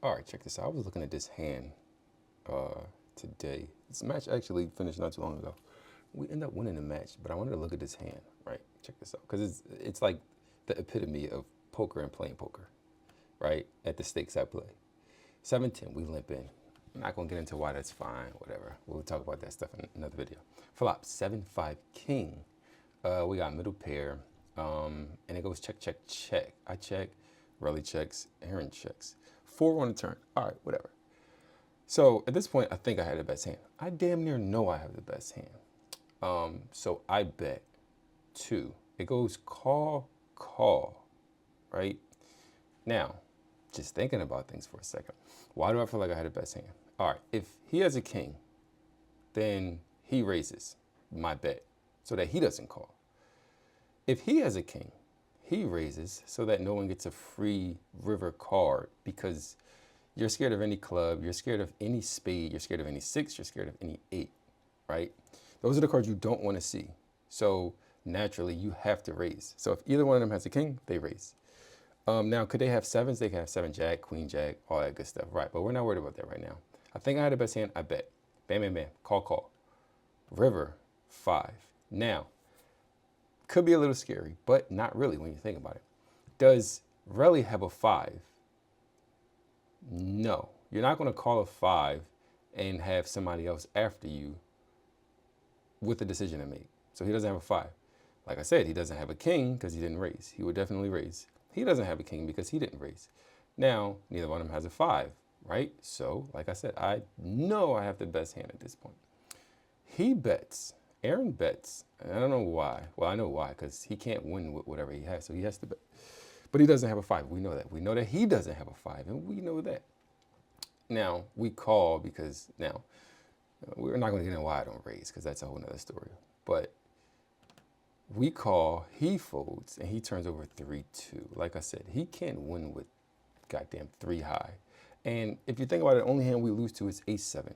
All right, check this out. I was looking at this hand today. This match actually finished not too long ago. We ended up winning the match, but I wanted to look at this hand, right? Check this out, because it's like the epitome of poker and playing poker, right? At the stakes I play. 7-10, we limp in. I'm not gonna get into why that's fine, whatever. We'll talk about that stuff in another video. Flop, 7-5 king. We got middle pair, and it goes check, check, check. I check, Relly checks, Aaron checks. 4 on the turn. All right, whatever. So at this point, I think I had the best hand. I damn near know I have the best hand. So I bet 2. It goes call, call, right? Now, just thinking about things for a second. Why do I feel like I had the best hand? All right, if he has a king, then he raises my bet so that he doesn't call. If he has a king, he raises so that no one gets a free river card because you're scared of any club, you're scared of any spade, you're scared of any 6, you're scared of any 8, right? Those are the cards you don't want to see. So naturally, you have to raise. So if either one of them has a king, they raise. Now, could they have 7s? They can have 7 jack, queen jack, all that good stuff, right? But we're not worried about that right now. I think I had the best hand, I bet. Bam, bam, bam, call, call. River, 5. Now, could be a little scary, but not really when you think about it. Does Relly have a 5? No. You're not going to call a 5 and have somebody else after you with a decision to make. So he doesn't have a 5. Like I said, he doesn't have a king because he didn't raise. He would definitely raise. He doesn't have a king because he didn't raise. Now, neither one of them has a 5, right? So, like I said, I know I have the best hand at this point. He bets. Aaron bets. And I don't know why. Well, I know why, because he can't win with whatever he has, so he has to bet. But he doesn't have a 5. We know that. We know that he doesn't have a 5, and we know that. Now, we call because now, we're not going to get into why I don't raise, because that's a whole nother story. But we call, he folds, and he turns over 3-2. Like I said, he can't win with goddamn 3 high. And if you think about it, the only hand we lose to is Ace-7.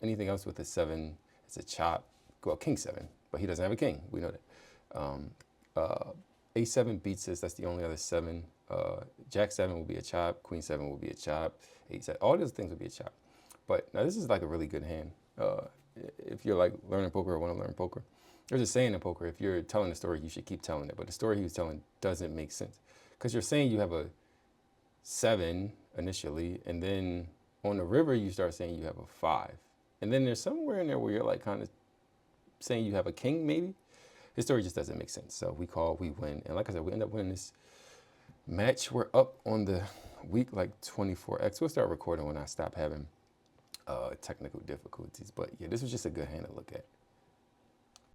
Anything else with a 7 is a chop. Well, King-7, but he doesn't have a king. We know that. A7 beats us. That's the only other 7. Jack-7 will be a chop. Queen-7 will be a chop. 8-7. All those things will be a chop. But now this is like a really good hand. If you're like learning poker or want to learn poker, there's a saying in poker, if you're telling a story, you should keep telling it. But the story he was telling doesn't make sense. Because you're saying you have a 7 initially, and then on the river, you start saying you have a 5. And then there's somewhere in there where you're like kind of saying you have a king, maybe. His story just doesn't make sense. So we call, we win. And like I said, we end up winning this match. We're up on the week like 24x. We'll start recording when I stop having technical difficulties. But yeah, this was just a good hand to look at.